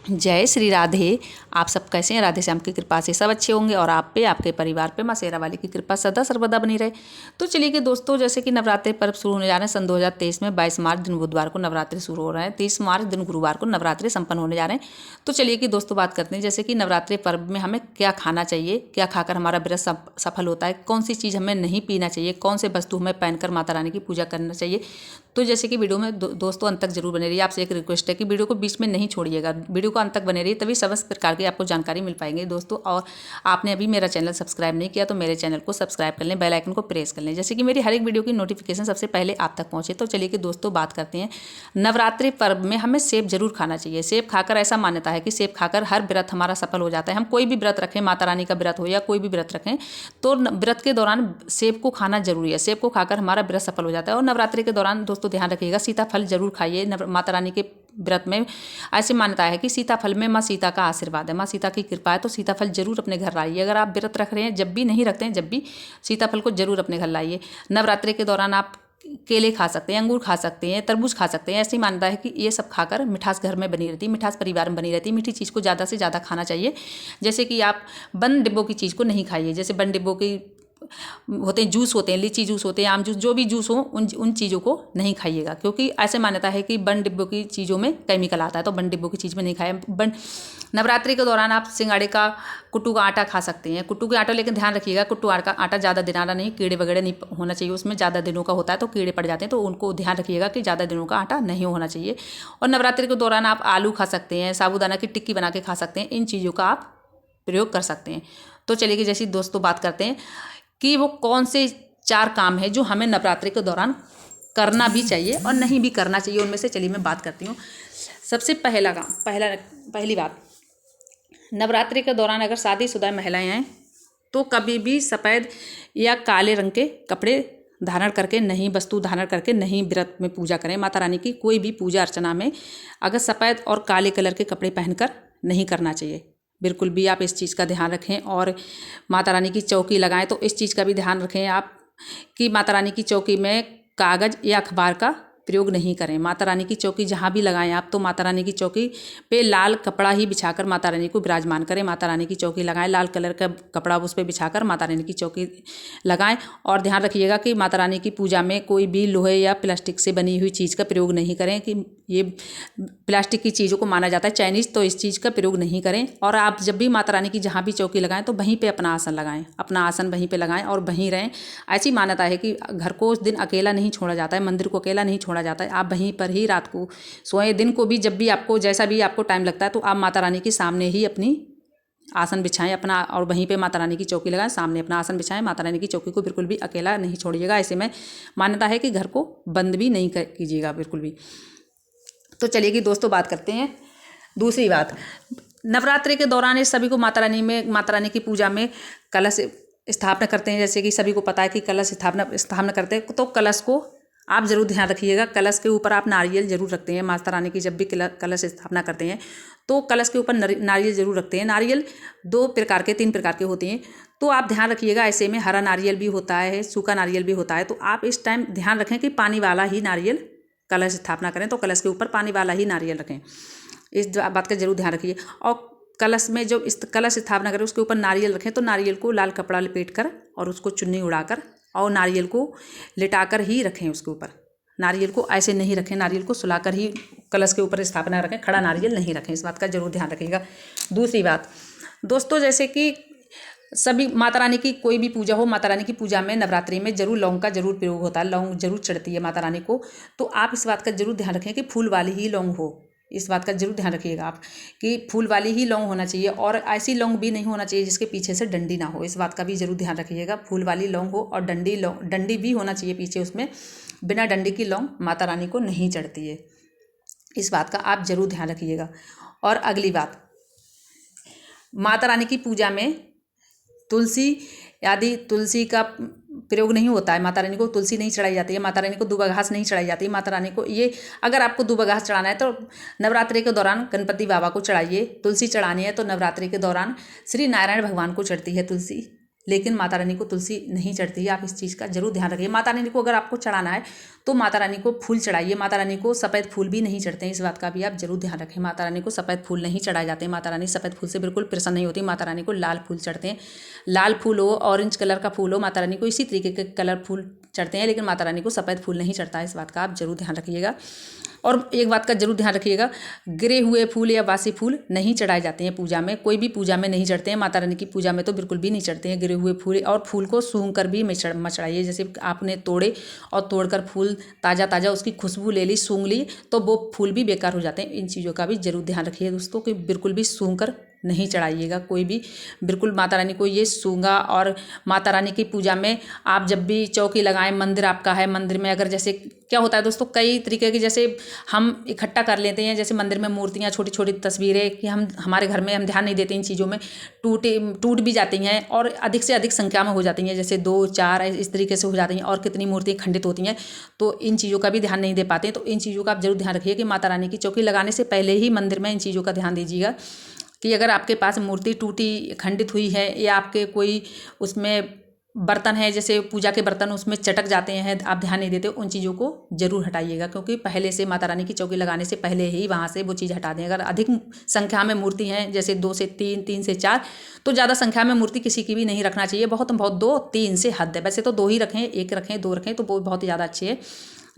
जय श्री राधे। आप सब कैसे हैं? राधे श्याम की कृपा से सब अच्छे होंगे और आप पे, आपके परिवार पे माँ शेरा वाली की कृपा सदा सर्वदा बनी रहे। तो चलिए कि दोस्तों, जैसे कि नवरात्रि पर्व शुरू होने जा रहे हैं सन 2023 में 22 मार्च दिन बुधवार को नवरात्रि शुरू हो रहा है, 30 मार्च दिन गुरुवार को नवरात्रि संपन्न होने जा रहे हैं। तो चलिए कि दोस्तों बात करते हैं जैसे कि नवरात्रि पर्व में हमें क्या खाना चाहिए, क्या खाकर हमारा व्रत सफल होता है, कौन सी चीज़ हमें नहीं पीना चाहिए, कौन से वस्तु हमें पहनकर माता रानी की पूजा करना चाहिए। तो जैसे कि वीडियो में दोस्तों अंत तक जरूर बने रहिए। आपसे एक रिक्वेस्ट है कि वीडियो को बीच में नहीं छोड़िएगा, वीडियो को अंत तक बने रहिए, तभी समस्त प्रकार की आपको जानकारी मिल पाएंगे दोस्तों। और आपने अभी मेरा चैनल सब्सक्राइब नहीं किया तो मेरे चैनल को सब्सक्राइब कर लें, बेल आइकन को प्रेस कर लें, जैसे कि मेरी हर एक वीडियो की नोटिफिकेशन सबसे पहले आप तक पहुंचे। तो चलिए कि दोस्तों बात करते हैं, नवरात्रि पर्व में हमें सेब जरूर खाना चाहिए। सेब खाकर ऐसा मान्यता है कि सेब खाकर हर व्रत हमारा सफल हो जाता है। हम कोई भी व्रत रखें, माता रानी का व्रत हो या कोई भी व्रत रखें, तो व्रत के दौरान सेब को खाना जरूरी है। सेब को खाकर हमारा व्रत सफल हो जाता है। और नवरात्रि के दौरान दोस्तों ध्यान रखिएगा, सीताफल जरूर खाइए। माता रानी के व्रत में ऐसी मान्यता है कि सीताफल में माँ सीता का आशीर्वाद है, माँ सीता की कृपा है। तो सीताफल जरूर अपने घर लाइए। अगर आप व्रत रख रहे हैं, जब भी नहीं रखते हैं, जब भी सीताफल को जरूर अपने घर लाइए। नवरात्रि के दौरान आप केले खा सकते हैं, अंगूर खा सकते हैं, तरबूज खा सकते हैं। ऐसी मान्यता है कि ये सब खाकर मिठास घर में बनी रहती है, मिठास परिवार में बनी रहती है। मीठी चीज़ को ज़्यादा से ज़्यादा खाना चाहिए। जैसे कि आप बंद डिब्बों की चीज़ को नहीं खाइए। जैसे बंद डिब्बों की होते हैं, जूस होते हैं, लीची जूस होते हैं, आम जूस, जो भी जूस हो उन चीज़ों को नहीं खाइएगा, क्योंकि ऐसे मान्यता है कि बंद डिब्बों की चीज़ों में केमिकल आता है। तो बंद डिब्बों की चीज़ में नहीं खाएं। नवरात्रि के दौरान आप सिंगाड़े का, कुट्टू का आटा खा सकते हैं। कुट्टू का आटा, लेकिन ध्यान रखिएगा कुट्टू का आटा ज़्यादा दिनारा नहीं, कीड़े वगैरह नहीं होना चाहिए उसमें। ज़्यादा दिनों का होता है तो कीड़े पड़ जाते हैं, तो उनको ध्यान रखिएगा कि ज़्यादा दिनों का आटा नहीं होना चाहिए। और नवरात्रि के दौरान आप आलू खा सकते हैं, साबूदाना की टिक्की बना के खा सकते हैं। इन चीज़ों का आप प्रयोग कर सकते हैं। तो चलिए कि जैसे दोस्तों बात करते हैं कि वो कौन से 4 काम है जो हमें नवरात्रि के दौरान करना भी चाहिए और नहीं भी करना चाहिए। उनमें से चलिए मैं बात करती हूँ। सबसे पहली बात, नवरात्रि के दौरान अगर शादीशुदा महिलाएं हैं तो कभी भी सफ़ेद या काले रंग के कपड़े धारण करके नहीं, वस्तु धारण करके नहीं व्रत में पूजा करें। माता रानी की कोई भी पूजा अर्चना में अगर सफ़ेद और काले कलर के कपड़े पहनकर नहीं करना चाहिए। बिल्कुल भी आप इस चीज़ का ध्यान रखें। और माता रानी की चौकी लगाएं तो इस चीज़ का भी ध्यान रखें आप कि माता रानी की चौकी में कागज़ या अखबार का प्रयोग नहीं करें। माता रानी की चौकी जहाँ भी लगाएं आप, तो माता रानी की चौकी पे लाल कपड़ा ही बिछाकर माता रानी को विराजमान करें। माता रानी की चौकी लगाएं, लाल कलर का कपड़ा उस पर बिछाकर माता रानी की चौकी लगाएं। और ध्यान रखिएगा कि माता रानी की पूजा में कोई भी लोहे या प्लास्टिक से बनी हुई चीज़ का प्रयोग नहीं करें, कि ये प्लास्टिक की चीज़ों को माना जाता है चाइनीज़, तो इस चीज़ का प्रयोग नहीं करें। और आप जब भी माता रानी की जहाँ भी चौकी लगाएं तो वहीं पे अपना आसन लगाएं, अपना आसन वहीं पे लगाएं और वहीं रहें। ऐसी मान्यता है कि घर को उस दिन अकेला नहीं छोड़ा जाता है, मंदिर को अकेला नहीं छोड़ा जाता है। आप वहीं पर ही रात को सोएं, दिन को भी जब भी आपको, जैसा भी आपको टाइम लगता है, तो आप माता रानी के सामने ही अपनी आसन बिछाएं अपना, और वहीं पे माता रानी की चौकी लगाएं, सामने अपना आसन बिछाएं। माता रानी की चौकी को बिल्कुल भी अकेला नहीं छोड़िएगा। ऐसे में मान्यता है कि घर को बंद भी नहीं कीजिएगा बिल्कुल भी। तो चलिए कि दोस्तों बात करते हैं दूसरी बात। नवरात्रि के दौरान इस सभी को माता रानी की पूजा में कलश स्थापना करते हैं। जैसे कि सभी को पता है कि कलश स्थापना करते हैं, तो कलश को आप जरूर ध्यान रखिएगा। कलश के ऊपर आप नारियल जरूर रखते हैं। माता रानी की जब भी कलश स्थापना करते हैं तो कलश के ऊपर नारियल जरूर रखते हैं। नारियल 2 प्रकार के, 3 प्रकार के होते हैं, तो आप ध्यान रखिएगा। ऐसे में हरा नारियल भी होता है, सूखा नारियल भी होता है। तो आप इस टाइम ध्यान रखें कि पानी वाला ही नारियल कलश स्थापना करें, तो कलश के ऊपर पानी वाला ही नारियल रखें। इस बात का जरूर ध्यान रखिए। और कलश में जो इस कलश स्थापना करें उसके ऊपर नारियल रखें, तो नारियल को लाल कपड़ा लपेट कर और उसको चुन्नी उड़ाकर और नारियल को लिटाकर ही रखें उसके ऊपर। नारियल को ऐसे नहीं रखें, नारियल को सुलाकर ही कलश के ऊपर स्थापना रखें, खड़ा नारियल नहीं रखें। इस बात का जरूर ध्यान रखिएगा। दूसरी बात दोस्तों, जैसे कि सभी माता रानी की कोई भी पूजा हो, माता रानी की पूजा में नवरात्रि में जरूर लौंग का जरूर प्रयोग होता है, लौंग जरूर चढ़ती है माता रानी को। तो आप इस बात का जरूर ध्यान रखें कि फूल वाली ही लौंग हो। इस बात का जरूर ध्यान रखिएगा आप कि फूल वाली ही लौंग होना चाहिए, और ऐसी लौंग भी नहीं होना चाहिए जिसके पीछे से डंडी ना हो। इस बात का भी जरूर ध्यान रखिएगा। फूल वाली लौंग हो और डंडी भी होना चाहिए पीछे उसमें। बिना डंडी की लौंग माता रानी को नहीं चढ़ती है। इस बात का आप जरूर ध्यान रखिएगा। और अगली बात, माता रानी की पूजा में तुलसी का प्रयोग नहीं होता है। माता रानी को तुलसी नहीं चढ़ाई जाती है, माता रानी को दूबा घास नहीं चढ़ाई जाती है। माता रानी को ये, अगर आपको दूबा घास चढ़ाना है तो नवरात्रि के दौरान गणपति बाबा को चढ़ाइए। तुलसी चढ़ानी है तो नवरात्रि के दौरान श्री नारायण भगवान को चढ़ती है तुलसी। लेकिन माता रानी को तुलसी नहीं चढ़ती है। आप इस चीज़ का जरूर ध्यान रखिए। माता रानी को अगर आपको चढ़ाना है तो माता रानी को फूल चढ़ाइए। माता रानी को सफ़ेद फूल भी नहीं चढ़ते हैं, इस बात का भी आप जरूर ध्यान रखें। माता रानी को सफ़ेद फूल नहीं चढ़ाए जाते हैं। माता रानी सफ़ेद फूल से बिल्कुल प्रसन्न नहीं होती। माता रानी को लाल फूल चढ़ते हैं। लाल फूल हो, ऑरेंज कलर का फूल हो, माता रानी को इसी तरीके के कलर फूल चढ़ते हैं, लेकिन माता रानी को सफ़ेद फूल नहीं चढ़ता है। इस बात का आप जरूर ध्यान रखिएगा। और एक बात का जरूर ध्यान रखिएगा, गिरे हुए फूल या बासी फूल नहीं चढ़ाए जाते हैं पूजा में। कोई भी पूजा में नहीं चढ़ते हैं। माता रानी की पूजा में तो बिल्कुल भी नहीं चढ़ते हैं गिरे हुए फूल। और फूल को सूंघ कर भी मत चढ़ाइए। जैसे आपने तोड़े और तोड़कर फूल ताज़ा ताज़ा उसकी खुशबू ले ली, सूंघ ली, तो वो फूल भी बेकार हो जाते हैं। इन चीज़ों का भी जरूर ध्यान रखिए दोस्तों कि बिल्कुल भी सूंघ कर नहीं चढ़ाइएगा कोई भी। बिल्कुल माता रानी को ये सूंघा। और माता रानी की पूजा में आप जब भी चौकी लगाएं, मंदिर आपका है, मंदिर में अगर जैसे क्या होता है दोस्तों, कई तरीके की जैसे हम इकट्ठा कर लेते हैं, जैसे मंदिर में मूर्तियाँ, छोटी छोटी तस्वीरें, कि हम हमारे घर में हम ध्यान नहीं देते इन चीज़ों में, टूट भी जाती हैं और अधिक से अधिक संख्या में हो जाती हैं, जैसे 2 4 इस तरीके से हो जाती हैं और कितनी मूर्तियाँ खंडित होती हैं। तो इन चीज़ों का भी ध्यान नहीं दे पाते हैं। तो इन चीज़ों का आप जरूर ध्यान रखिए कि माता रानी की चौकी लगाने से पहले ही मंदिर में इन चीज़ों का ध्यान दीजिएगा कि अगर आपके पास मूर्ति टूटी खंडित हुई है या आपके कोई उसमें बर्तन है, जैसे पूजा के बर्तन उसमें चटक जाते हैं, आप ध्यान नहीं देते, उन चीज़ों को जरूर हटाइएगा। क्योंकि पहले से माता रानी की चौकी लगाने से पहले ही वहाँ से वो चीज़ हटा दें। अगर अधिक संख्या में मूर्ति हैं, जैसे 2 से 3, 3 से 4, तो ज़्यादा संख्या में मूर्ति किसी की भी नहीं रखना चाहिए। बहुत 2 3 से हद है। वैसे तो 2 ही रखें, 1 रखें, 2 रखें तो वो बहुत ही ज़्यादा अच्छी है,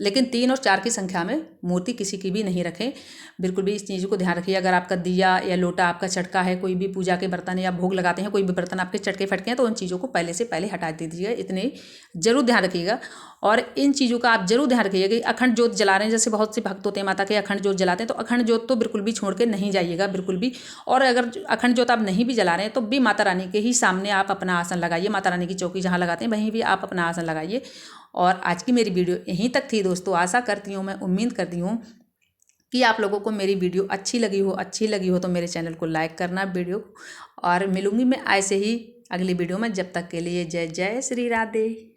लेकिन 3 और 4 की संख्या में मूर्ति किसी की भी नहीं रखें। बिल्कुल भी इस चीज़ों को ध्यान रखिए। अगर आपका दिया या लोटा आपका चटका है, कोई भी पूजा के बर्तन या भोग लगाते हैं, कोई भी बर्तन आपके चटके फटके हैं, तो उन चीज़ों को पहले से पहले हटा दीजिएगा। इतने जरूर ध्यान रखिएगा। और इन चीज़ों का आप जरूर ध्यान रखिएगा कि अखंड जोत जला रहे हैं, जैसे बहुत से भक्त होते हैं माता के अखंड जोत जलाते हैं, तो अखंड जोत तो बिल्कुल भी छोड़ के नहीं जाइएगा, बिल्कुल भी। और अगर अखंड जोत आप नहीं भी जला रहे हैं तो भी माता रानी के ही सामने आप अपना आसन लगाइए। माता रानी की चौकी जहाँ लगाते हैं वहीं भी आप अपना आसन लगाइए। और आज की मेरी वीडियो यहीं तक थी दोस्तों। आशा करती हूँ, मैं उम्मीद करती हूँ कि आप लोगों को मेरी वीडियो अच्छी लगी हो तो मेरे चैनल को लाइक करना वीडियो। और मिलूंगी मैं ऐसे ही अगली वीडियो में। जब तक के लिए जय जय श्री राधे।